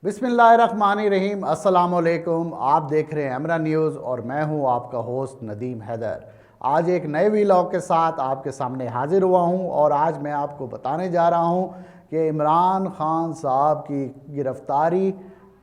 बिस्मिल्लाहिर्रहमानिर्रहीम। अस्सलाम वालेकुम। आप देख रहे हैं अमरा न्यूज़ और मैं हूं आपका होस्ट नदीम हैदर। आज एक नए वीलॉग के साथ आपके सामने हाजिर हुआ हूं और आज मैं आपको बताने जा रहा हूं कि इमरान खान साहब की गिरफ़्तारी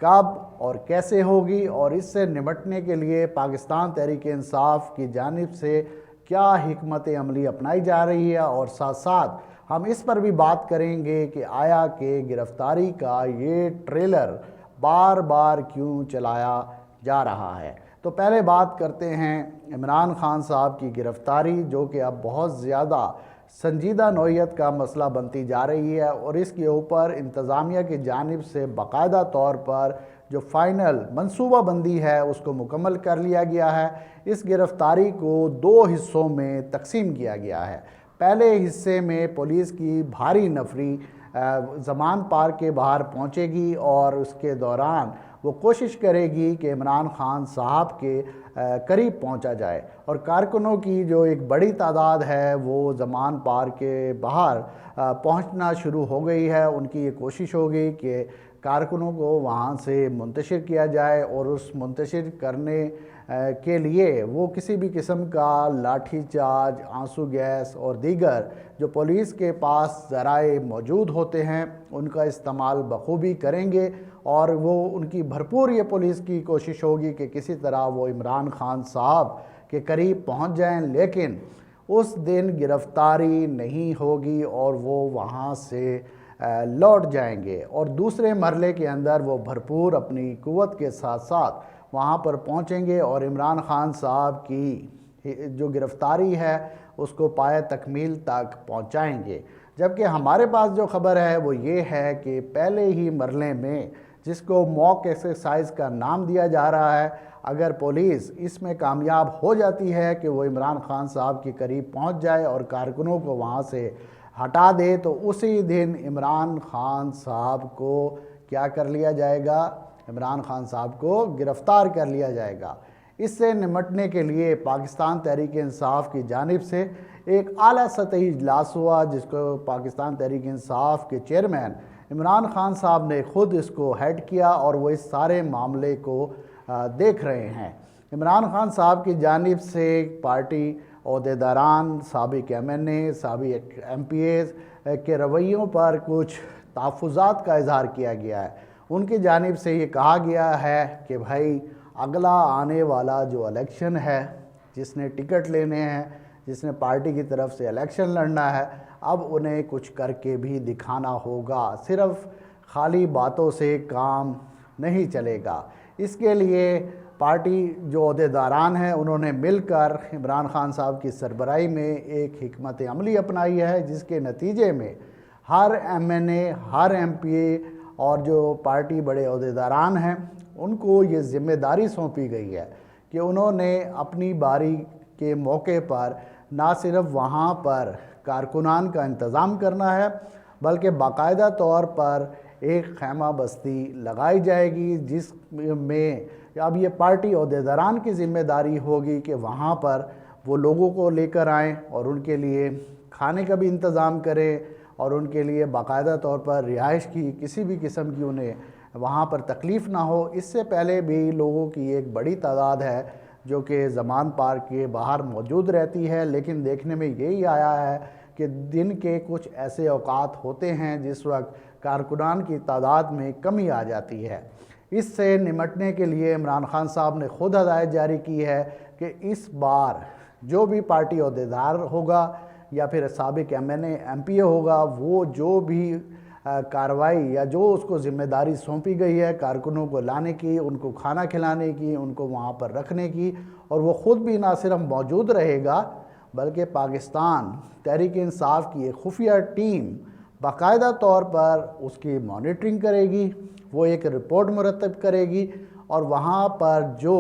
कब और कैसे होगी और इससे निपटने के लिए पाकिस्तान तहरीक इंसाफ की जानिब से क्या हिकमत अमली अपनाई जा रही है, और साथ साथ हम इस पर भी बात करेंगे कि आया कि गिरफ़्तारी का ये ट्रेलर बार बार क्यों चलाया जा रहा है। तो पहले बात करते हैं इमरान खान साहब की गिरफ़्तारी, जो कि अब बहुत ज़्यादा संजीदा नौइयत का मसला बनती जा रही है और इसके ऊपर इंतज़ामिया की जानिब से बाकायदा तौर पर जो फ़ाइनल मनसूबा बंदी है उसको मुकम्मल कर लिया गया है। इस गिरफ़्तारी को दो हिस्सों में तकसीम किया गया है। पहले हिस्से में पुलिस की भारी नफरी ज़मान पार्क के बाहर पहुंचेगी और उसके दौरान वो कोशिश करेगी कि इमरान खान साहब के करीब पहुंचा जाए, और कारकुनों की जो एक बड़ी तादाद है वो ज़मान पार्क के बाहर पहुंचना शुरू हो गई है। उनकी ये कोशिश होगी कि कारकुनों को वहाँ से मुंतशिर किया जाए और उस मुंतशिर करने के लिए वो किसी भी किस्म का लाठी चार्ज, आंसू गैस और दीगर जो पुलिस के पास ज़राए मौजूद होते हैं उनका इस्तेमाल बखूबी करेंगे, और वो उनकी भरपूर ये पुलिस की कोशिश होगी कि किसी तरह वो इमरान खान साहब के करीब पहुंच जाएं, लेकिन उस दिन गिरफ़्तारी नहीं होगी और वो वहाँ से लौट जाएंगे और दूसरे मरले के अंदर वो भरपूर अपनी क़ुव्वत के साथ साथ वहाँ पर पहुँचेंगे और इमरान खान साहब की जो गिरफ़्तारी है उसको पाए तकमील तक पहुँचाएंगे। जबकि हमारे पास जो ख़बर है वो ये है कि पहले ही मरले में, जिसको मॉक एक्सरसाइज का नाम दिया जा रहा है, अगर पुलिस इसमें कामयाब हो जाती है कि वो इमरान खान साहब के करीब पहुँच जाए और कारकुनों को वहाँ से हटा दे, तो उसी दिन इमरान खान साहब को क्या कर लिया जाएगा, इमरान खान साहब को गिरफ़्तार कर लिया जाएगा। इससे निपटने के लिए पाकिस्तान तहरीक इंसाफ की जानिब से एक आला सतही इजलास हुआ, जिसको पाकिस्तान तहरीक इंसाफ के चेयरमैन इमरान खान साहब ने ख़ुद इसको हेड किया और वो इस सारे मामले को देख रहे हैं। इमरान खान साहब की जानिब से पार्टी ओहदेदारान, साबिक MNA, साबिक MPAs के रवैयों पर कुछ तहफ़्फ़ुज़ात का इज़हार किया गया है। उनकी जानिब से ये कहा गया है कि भाई अगला आने वाला जो इलेक्शन है, जिसने टिकट लेने हैं, जिसने पार्टी की तरफ से इलेक्शन लड़ना है, अब उन्हें कुछ करके भी दिखाना होगा। सिर्फ़ खाली बातों से काम नहीं चलेगा। इसके लिए पार्टी जो ओहदेदारान हैं उन्होंने मिलकर इमरान खान साहब की सरबराही में एक हिकमत अमली अपनाई है, जिसके नतीजे में हर MNA, हर MPA और जो पार्टी बड़े ओहदेदारान हैं उनको ये ज़िम्मेदारी सौंपी गई है कि उन्होंने अपनी बारी के मौके पर ना सिर्फ वहाँ पर कारकुनान का इंतज़ाम करना है, बल्कि बाकायदा तौर पर एक खैमा बस्ती लगाई जाएगी, जिसमें अब ये पार्टी ओहदेदारान की ज़िम्मेदारी होगी कि वहाँ पर वो लोगों को लेकर आएँ और उनके लिए खाने का भी इंतज़ाम करें और उनके लिए बाकायदा तौर पर रिहाइश की किसी भी किस्म की उन्हें वहाँ पर तकलीफ़ ना हो। इससे पहले भी लोगों की एक बड़ी तादाद है जो कि ज़मान पार्क के बाहर मौजूद रहती है, लेकिन देखने में यही आया है कि दिन के कुछ ऐसे औकात होते हैं जिस वक्त कारकुनान की तादाद में कमी आ जाती है। इससे निपटने के लिए इमरान खान साहब ने ख़ुद हदायत जारी की है कि इस बार जो भी पार्टी ओहदेदार होगा या फिर साबिक MNA MPA होगा, वो जो भी कार्रवाई या जो उसको ज़िम्मेदारी सौंपी गई है कारकुनों को लाने की, उनको खाना खिलाने की, उनको वहाँ पर रखने की, और वो ख़ुद भी ना सिर्फ मौजूद रहेगा बल्कि पाकिस्तान तहरीक इंसाफ की एक खुफिया टीम बाकायदा तौर पर उसकी मॉनिटरिंग करेगी, वो एक रिपोर्ट मुरतब करेगी और वहाँ पर जो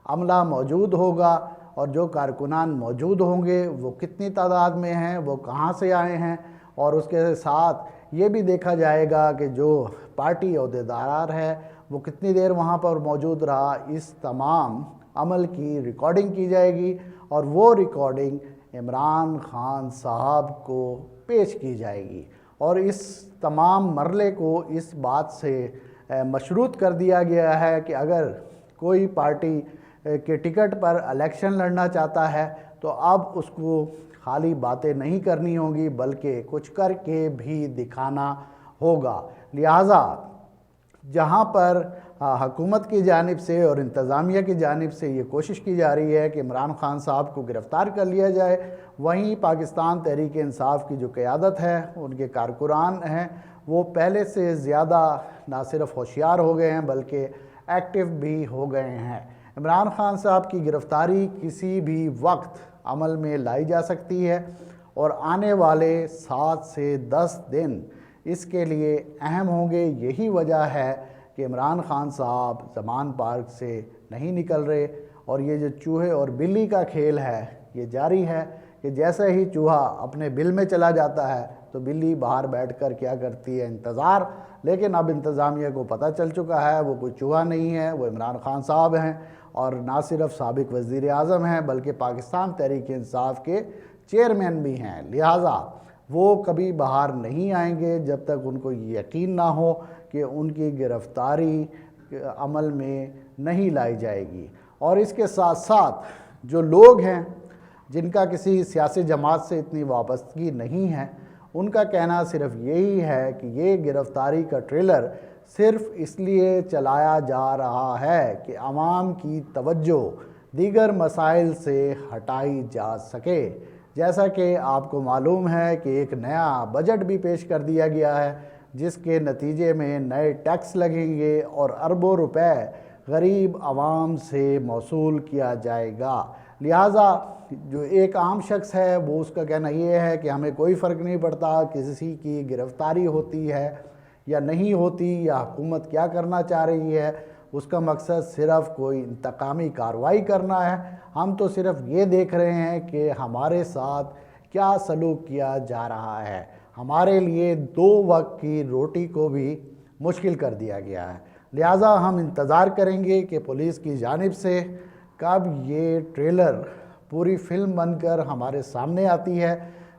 अमला मौजूद होगा और जो कारकुनान मौजूद होंगे वो कितनी तादाद में हैं, वो कहाँ से आए हैं, और उसके साथ ये भी देखा जाएगा कि जो पार्टी ओहदेदार है वो कितनी देर वहाँ पर मौजूद रहा। इस तमाम अमल की रिकॉर्डिंग की जाएगी और वो रिकॉर्डिंग इमरान खान साहब को पेश की जाएगी, और इस तमाम मरले को इस बात से مشروط کر دیا گیا ہے کہ اگر کوئی پارٹی کے ٹکٹ پر الیکشن لڑنا چاہتا ہے تو اب اس کو خالی باتیں نہیں کرنی ہوں گی بلکہ کچھ کر کے بھی دکھانا ہوگا۔ لہٰذا جہاں پر حکومت کی جانب سے اور انتظامیہ کی جانب سے یہ کوشش کی جا رہی ہے کہ عمران خان صاحب کو گرفتار کر لیا جائے، وہیں پاکستان تحریک انصاف کی جو قیادت ہے، ان کے کارکنان ہیں، وہ پہلے سے زیادہ نہ صرف ہوشیار ہو گئے ہیں بلکہ ایکٹیو بھی ہو گئے ہیں۔ عمران خان صاحب کی گرفتاری کسی بھی وقت عمل میں لائی جا سکتی ہے اور آنے والے 7 سے 10 دن اس کے لیے اہم ہوں گے۔ یہی وجہ ہے کہ عمران خان صاحب زمان پارک سے نہیں نکل رہے اور یہ جو چوہے اور بلی کا کھیل ہے یہ جاری ہے کہ جیسے ہی چوہا اپنے بل میں چلا جاتا ہے تو بلی باہر بیٹھ کر کیا کرتی ہے؟ انتظار۔ لیکن اب انتظامیہ کو پتہ چل چکا ہے وہ کوئی چوہا نہیں ہے، وہ عمران خان صاحب ہیں، اور نہ صرف سابق وزیر اعظم ہیں بلکہ پاکستان تحریک انصاف کے چیئرمین بھی ہیں۔ لہٰذا وہ کبھی باہر نہیں آئیں گے جب تک ان کو یقین نہ ہو کہ ان کی گرفتاری عمل میں نہیں لائی جائے گی۔ اور اس کے ساتھ ساتھ جو لوگ ہیں جن کا کسی سیاسی جماعت سے اتنی وابستگی نہیں ہے، ان کا کہنا صرف یہی ہے کہ یہ گرفتاری کا ٹریلر صرف اس لیے چلایا جا رہا ہے کہ عوام کی توجہ دیگر مسائل سے ہٹائی جا سکے۔ جیسا کہ آپ کو معلوم ہے کہ ایک نیا بجٹ بھی پیش کر دیا گیا ہے جس کے نتیجے میں نئے ٹیکس لگیں گے اور اربوں روپے غریب عوام سے موصول کیا جائے گا۔ لہٰذا جو ایک عام شخص ہے وہ اس کا کہنا یہ ہے کہ ہمیں کوئی فرق نہیں پڑتا کسی کی گرفتاری ہوتی ہے یا نہیں ہوتی یا حکومت کیا کرنا چاہ رہی ہے، اس کا مقصد صرف کوئی انتقامی کارروائی کرنا ہے۔ ہم تو صرف یہ دیکھ رہے ہیں کہ ہمارے ساتھ کیا سلوک کیا جا رہا ہے۔ ہمارے لیے 2 وقت کی روٹی کو بھی مشکل کر دیا گیا ہے۔ لہٰذا ہم انتظار کریں گے کہ پولیس کی جانب سے کب یہ ٹریلر پوری فلم بن کر ہمارے سامنے آتی ہے،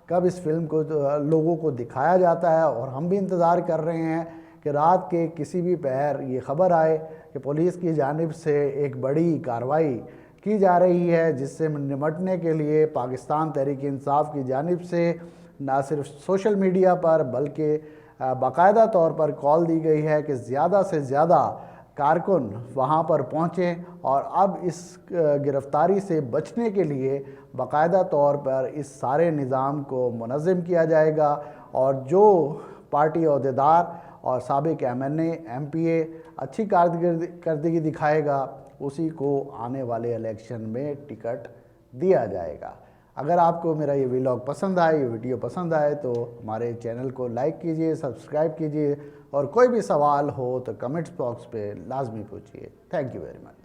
کب اس فلم کو لوگوں کو دکھایا جاتا ہے، اور ہم بھی انتظار کر رہے ہیں کہ رات کے کسی بھی پہر یہ خبر آئے کہ پولیس کی جانب سے ایک بڑی کارروائی کی جا رہی ہے جس سے نمٹنے کے لیے پاکستان تحریک انصاف کی جانب سے نہ صرف سوشل میڈیا پر بلکہ باقاعدہ طور پر کال دی گئی ہے کہ زیادہ سے زیادہ کارکن وہاں پر پہنچیں، اور اب اس گرفتاری سے بچنے کے لیے باقاعدہ طور پر اس سارے نظام کو منظم کیا جائے گا، اور جو پارٹی عہدیدار اور سابق MNA MPA اچھی کارکردگی دکھائے گا اسی کو آنے والے الیکشن میں ٹکٹ دیا جائے گا۔ اگر آپ کو میرا یہ ویلاگ پسند آئے، یہ ویڈیو پسند آئے تو ہمارے چینل کو لائک کیجئے، سبسکرائب کیجئے، اور کوئی بھی سوال ہو تو کمنٹس باکس پہ لازمی پوچھئے۔ Thank you very much.